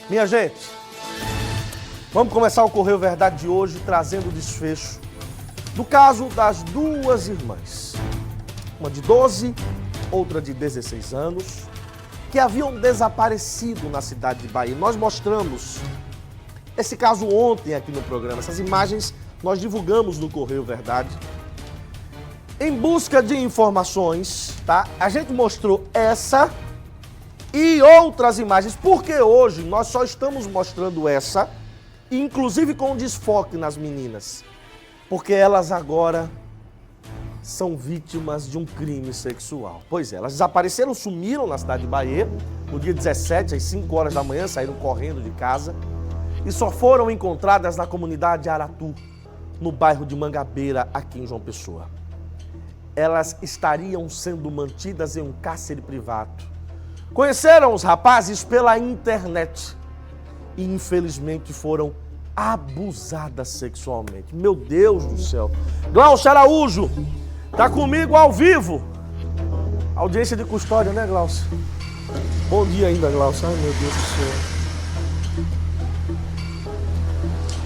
Minha gente, vamos começar o Correio Verdade de hoje trazendo o desfecho do caso das duas irmãs. Uma de 12, outra de 16 anos, que haviam desaparecido na cidade de Bahia. Nós mostramos esse caso ontem aqui no programa. Essas imagens nós divulgamos no Correio Verdade. Em busca de informações, tá? A gente mostrou essa e outras imagens, porque hoje nós só estamos mostrando essa, inclusive com desfoque nas meninas, porque elas agora são vítimas de um crime sexual. Pois é, elas desapareceram, sumiram na cidade de Bahia, no dia 17, às 5 horas da manhã, saíram correndo de casa e só foram encontradas na comunidade Aratu, no bairro de Mangabeira, aqui em João Pessoa. Elas estariam sendo mantidas em um cárcere privado. Conheceram os rapazes pela internet e, infelizmente, foram abusadas sexualmente. Meu Deus do céu. Glaucio Araújo, tá comigo ao vivo. Audiência de custódia, né, Glaucio? Bom dia ainda, Glaucio. Ai, meu Deus do céu.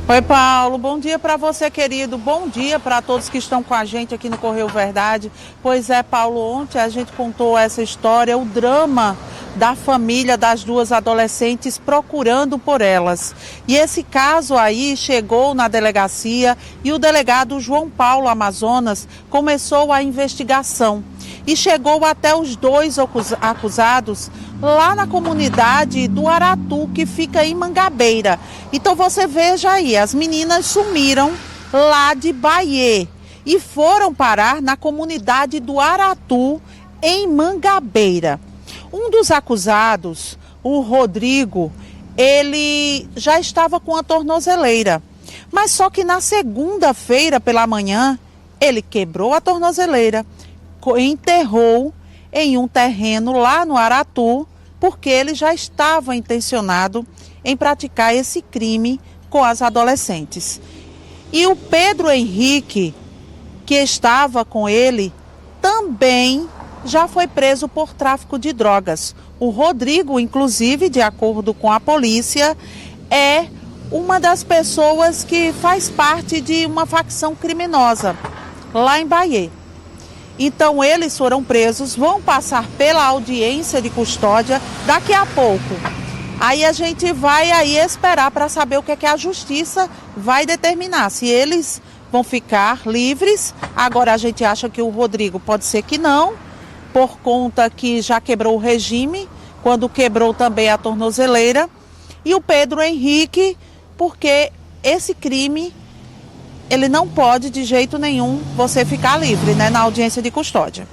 Oi, Paulo, bom dia para você, querido, bom dia para todos que estão com a gente aqui no Correio Verdade. Pois é, Paulo, ontem a gente contou essa história, o drama da família das duas adolescentes procurando por elas. E esse caso aí chegou na delegacia e o delegado João Paulo Amazonas começou a investigação. E chegou até os dois acusados lá na comunidade do Aratu, que fica em Mangabeira. Então você veja aí, as meninas sumiram lá de Bahia e foram parar na comunidade do Aratu, em Mangabeira. Um dos acusados, o Rodrigo, ele já estava com a tornozeleira, mas só que na segunda-feira pela manhã, ele quebrou a tornozeleira, enterrou em um terreno lá no Aratu, porque ele já estava intencionado em praticar esse crime com as adolescentes. E o Pedro Henrique, que estava com ele, também já foi preso por tráfico de drogas. O Rodrigo, inclusive, de acordo com a polícia, é uma das pessoas que faz parte de uma facção criminosa lá em Bahia. Então eles foram presos, vão passar pela audiência de custódia daqui a pouco. Aí a gente vai aí esperar para saber o que é que a justiça vai determinar, se eles vão ficar livres. Agora a gente acha que o Rodrigo pode ser que não, por conta que já quebrou o regime, quando quebrou também a tornozeleira. E o Pedro Henrique, porque esse crime, ele não pode de jeito nenhum você ficar livre, né, na audiência de custódia.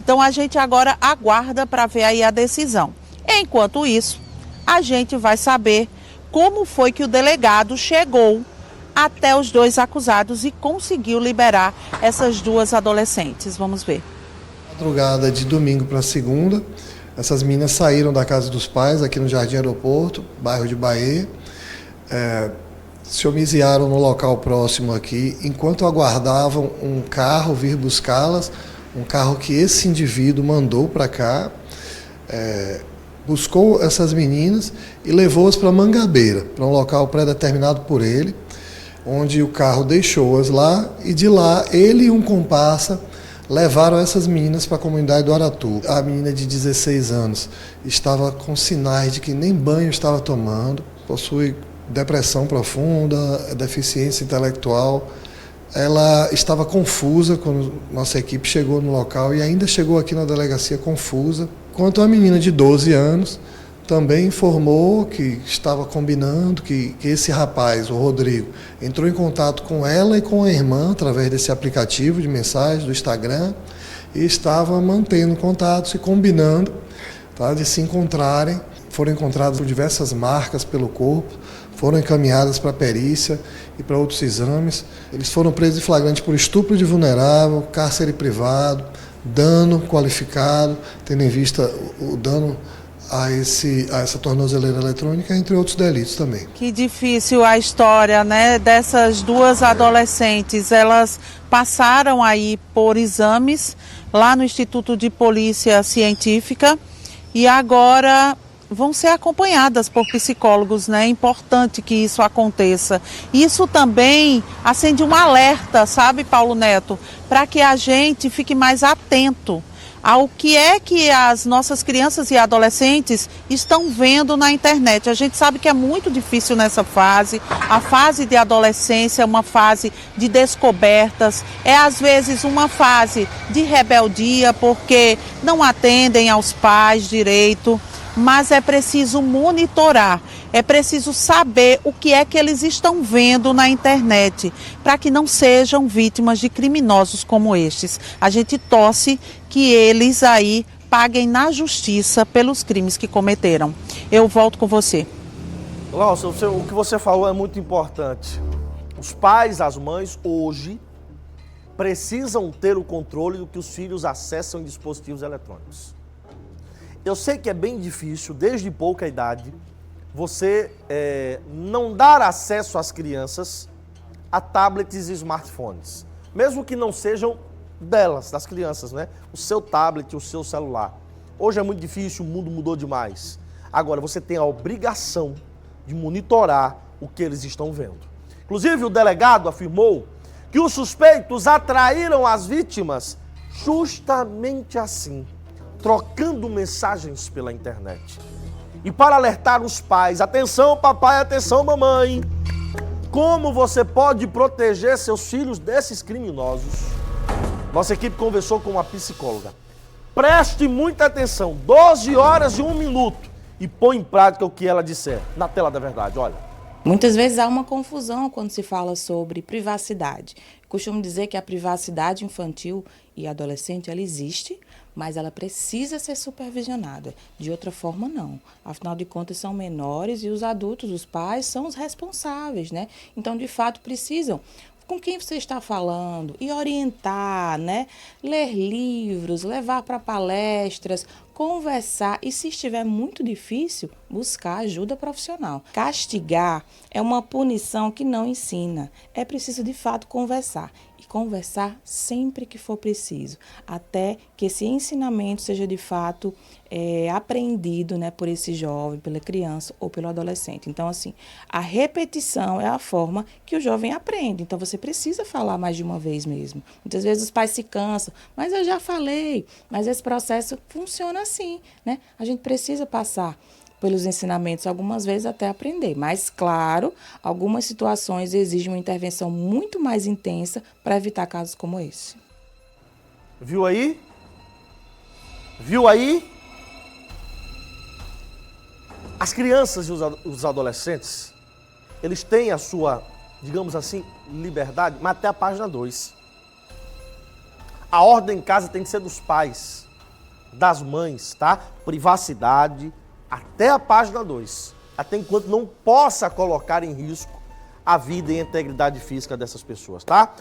Então a gente agora aguarda para ver aí a decisão. Enquanto isso, a gente vai saber como foi que o delegado chegou até os dois acusados e conseguiu liberar essas duas adolescentes. Vamos ver. Madrugada de domingo para segunda, essas meninas saíram da casa dos pais aqui no Jardim Aeroporto, bairro de Bahia. Se homiziaram no local próximo aqui, enquanto aguardavam um carro vir buscá-las, um carro que esse indivíduo mandou para cá, buscou essas meninas e levou-as para Mangabeira, para um local pré-determinado por ele, onde o carro deixou-as lá e de lá ele e um comparsa levaram essas meninas para a comunidade do Aratu. A menina de 16 anos estava com sinais de que nem banho estava tomando, possui depressão profunda, deficiência intelectual. Ela estava confusa quando nossa equipe chegou no local e ainda chegou aqui na delegacia confusa. Quanto à menina de 12 anos, também informou que estava combinando que esse rapaz, o Rodrigo, entrou em contato com ela e com a irmã através desse aplicativo de mensagem do Instagram e estava mantendo contatos e combinando, tá, de se encontrarem. Foram encontradas diversas marcas pelo corpo, foram encaminhadas para a perícia e para outros exames. Eles foram presos em flagrante por estupro de vulnerável, cárcere privado, dano qualificado, tendo em vista o dano a essa tornozeleira eletrônica, entre outros delitos também. Que difícil a história, né, dessas duas adolescentes. Elas passaram aí por exames lá no Instituto de Polícia Científica e agora vão ser acompanhadas por psicólogos, né? É importante que isso aconteça. Isso também acende um alerta, sabe, Paulo Neto, para que a gente fique mais atento ao que é que as nossas crianças e adolescentes estão vendo na internet. A gente sabe que é muito difícil nessa fase, a fase de adolescência é uma fase de descobertas, é às vezes uma fase de rebeldia, porque não atendem aos pais direito, mas é preciso monitorar, é preciso saber o que é que eles estão vendo na internet, para que não sejam vítimas de criminosos como estes. A gente torce que eles aí paguem na justiça pelos crimes que cometeram. Eu volto com você. Glaucia, o que você falou é muito importante. Os pais, as mães, hoje, precisam ter o controle do que os filhos acessam em dispositivos eletrônicos. Eu sei que é bem difícil, desde pouca idade, você não dar acesso às crianças a tablets e smartphones. Mesmo que não sejam delas, das crianças, né? O seu tablet, o seu celular. Hoje é muito difícil, o mundo mudou demais. Agora, você tem a obrigação de monitorar o que eles estão vendo. Inclusive, o delegado afirmou que os suspeitos atraíram as vítimas justamente assim, trocando mensagens pela internet. E para alertar os pais, atenção papai, atenção mamãe, como você pode proteger seus filhos desses criminosos? Nossa equipe conversou com uma psicóloga. Preste muita atenção, 12 horas e 1 minuto, e põe em prática o que ela disser. Na tela da verdade, olha. Muitas vezes há uma confusão quando se fala sobre privacidade. Costumo dizer que a privacidade infantil e adolescente, ela existe, mas ela precisa ser supervisionada. De outra forma, não. Afinal de contas, são menores e os adultos, os pais, são os responsáveis, né? Então, de fato, precisam com quem você está falando e orientar, né? Ler livros, levar para palestras, conversar e, se estiver muito difícil, buscar ajuda profissional. Castigar é uma punição que não ensina. É preciso, de fato, conversar. E conversar sempre que for preciso, até que esse ensinamento seja, de fato, aprendido, né, por esse jovem, pela criança ou pelo adolescente. Então, assim, a repetição é a forma que o jovem aprende. Então, você precisa falar mais de uma vez mesmo. Muitas vezes os pais se cansam, mas eu já falei. Mas esse processo funciona assim, né? A gente precisa passar pelos ensinamentos, algumas vezes até aprender. Mas, claro, algumas situações exigem uma intervenção muito mais intensa para evitar casos como esse. Viu aí? Viu aí? As crianças e os adolescentes, eles têm a sua, digamos assim, liberdade, mas até a página 2. A ordem em casa tem que ser dos pais, das mães, tá? Privacidade, até a página 2. Até enquanto não possa colocar em risco a vida e a integridade física dessas pessoas, tá?